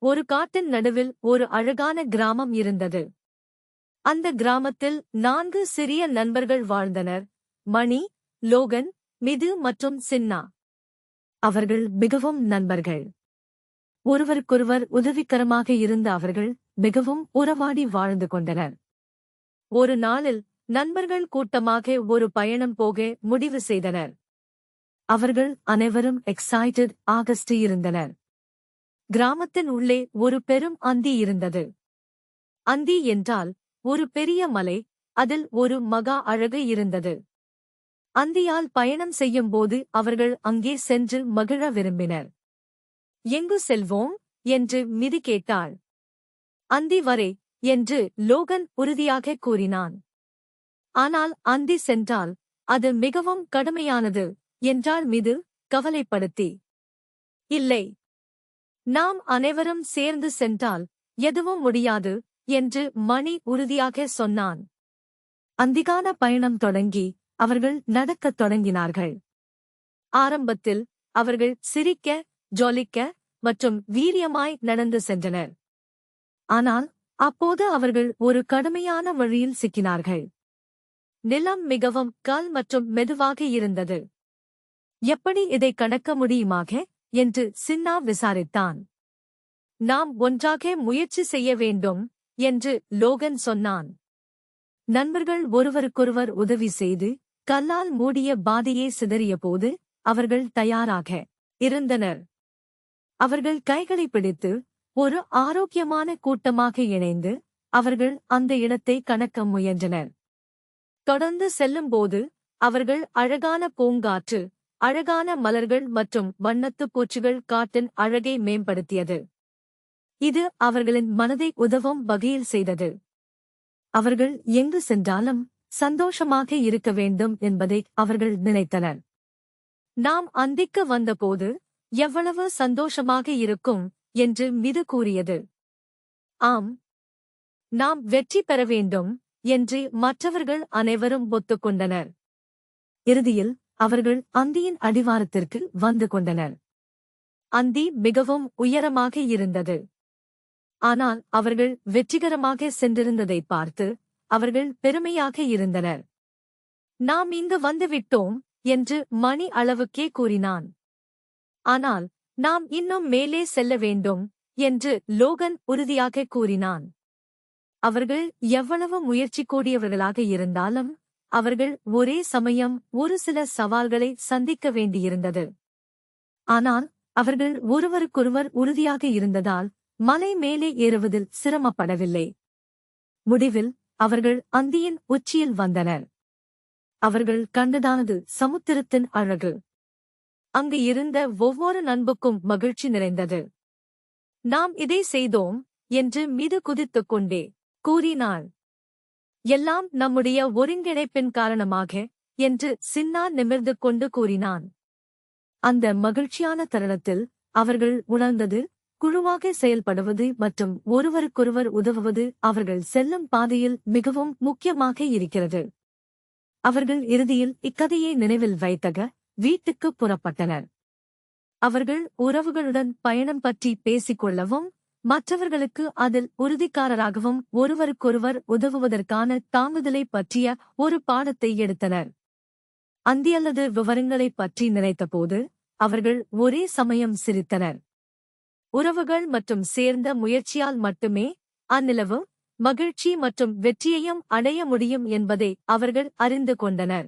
ஒரு காட்டின் நடுவில் ஒரு அழகான கிராமம் இருந்தது. அந்த கிராமத்தில் 4 சிறிய நண்பர்கள் வாழ்ந்தனர்: மணி, லோகன், மிது மற்றும் சின்னா. அவர்கள் மிகவும் நண்பர்கள். ஒருவருக்கொருவர் உதவிகரமாக இருந்த அவர்கள் மிகவும் உறவாடி வாழ்ந்து கொண்டனர். ஒரு நாளில் நண்பர்கள் கூட்டமாக ஒரு பயணம் போக முடிவு செய்தனர். அவர்கள் அனைவரும் ஆகஸ்ட் இருந்தனர். கிராமத்தின் உள்ளே ஒரு பெரும் அந்தி இருந்தது. அந்தி என்றால் ஒரு பெரிய மலை, அதில் ஒரு மகா அழகு இருந்தது. அந்தியால் பயணம் செய்யும்போது அவர்கள் அங்கே சென்று மகிழ விரும்பினர். எங்கு செல்வோம் என்று மிதி கேட்டாள். அந்தி வரை என்று லோகன் உறுதியாக கூறினான். ஆனால் அந்தி சென்றால் அது மிகவும் கடுமையானது என்றாள் மிது கவலைப்படுத்தி. இல்லை, நாம் அனைவரும் சேர்ந்து சென்றால் எதுவும் முடியாது என்று மணி உறுதியாக சொன்னான். அந்திகான பயணம் தொடங்கி அவர்கள் நடக்கத் தொடங்கினார்கள். ஆரம்பத்தில் அவர்கள் சிரிக்க, ஜொலிக்க மற்றும் வீரியமாய் நடந்து சென்றனர். ஆனால் அப்போது அவர்கள் ஒரு கடுமையான வழியில் சிக்கினார்கள். நிலம் மிகவும் கல் மற்றும் மெதுவாக இருந்தது. எப்படி இதை கடக்க முடியுமாக என்று சின்னா விசாரித்தான். நாம் ஒன்றாக முயற்சி செய்ய வேண்டும் என்று லோகன் சொன்னான். நண்பர்கள் ஒருவருக்கொருவர் உதவி செய்து கல்லால் மூடிய பாதையை சிதறியபோது அவர்கள் தயாராக இருந்தனர். அவர்கள் கைகளை பிடித்து ஒரு ஆரோக்கியமான கூட்டமாக இணைந்து அவர்கள் அந்த இடத்தை கடக்க முயன்றனர். தொடர்ந்து செல்லும்போது அவர்கள் அழகான பூங்காற்று, அழகான மலர்கள் மற்றும் வண்ணத்துப் பூச்சிகள் காட்டின் அழகை மேம்படுத்தியது. இது அவர்களின் மனதை உதவும் வகையில் செய்தது. அவர்கள் எங்கு சென்றாலும் சந்தோஷமாக இருக்க வேண்டும் என்பதை அவர்கள் நினைத்தனர். நாம் அந்திக்கு வந்தபோது எவ்வளவு சந்தோஷமாக இருக்கும் என்று மிது கூறியது. ஆம், நாம் வெற்றி பெற வேண்டும் என்று மற்றவர்கள் அனைவரும் ஒத்துக்கொண்டனர். இறுதியில் அவர்கள் அந்தியின் அடிவாரத்திற்கு வந்து கொண்டனர். அந்தி மிகவும் உயரமாக இருந்தது. ஆனால் அவர்கள் வெற்றிகரமாக சென்றிருந்ததை பார்த்து அவர்கள் பெருமையாக இருந்தனர். நாம் இங்கு வந்துவிட்டோம் என்று மணி அளவுக்கே கூறினான். ஆனால் நாம் இன்னும் மேலே செல்ல வேண்டும் என்று லோகன் உறுதியாக கூறினான். அவர்கள் எவ்வளவு முயற்சி கூடியவர்களாக இருந்தாலும் அவர்கள் ஒரே சமயம் ஒரு சில சவால்களை சந்திக்க வேண்டியிருந்தது. ஆனால் அவர்கள் ஒருவருக்கொருவர் உறுதியாக இருந்ததால் மலை மேலே ஏறுவதில் சிரமப்படவில்லை. முடிவில் அவர்கள் அந்தியின் உச்சியில் வந்தனர். அவர்கள் கண்டதானது சமுத்திரத்தின் அழகு. அங்கு இருந்த ஒவ்வொரு நண்புக்கும் மகிழ்ச்சி நிறைந்தது. நாம் இதை செய்தோம் என்று மிது குதித்துக் கொண்டே கூறினாள். எல்லாம் நம்முடைய ஒருங்கிணைப்பின் காரணமாக என்று சின்னா நிமிர்ந்து கொண்டு கூறினான். அந்த மகிழ்ச்சியான தருணத்தில் அவர்கள் உணர்ந்தது குழுவாக செயல்படுவது மற்றும் ஒருவருக்கொருவர் உதவுவது அவர்கள் செல்லும் பாதையில் மிகவும் முக்கியமாக இருக்கிறது. அவர்கள் இறுதியில் இக்கதையை நினைவில் வைத்தக வீட்டுக்கு புறப்பட்டனர். அவர்கள் உறவுகளுடன் பயணம் பற்றி பேசிக்கொள்ளவும் மற்றவர்களுக்கு அதில் உறுதிக்காரராகவும் ஒருவருக்கொருவர் உதவுவதற்கான தாங்குதலை பற்றிய ஒரு பாடத்தை எடுத்தனர். அந்தி அல்லது விவரங்களைப் பற்றி நினைத்தபோது அவர்கள் ஒரே சமயம் சிரித்தனர். உறவுகள் மற்றும் சேர்ந்த முயற்சியால் மட்டுமே அந்நிலவு, மகிழ்ச்சி மற்றும் வெற்றியையும் அடைய முடியும் என்பதை அவர்கள் அறிந்து கொண்டனர்.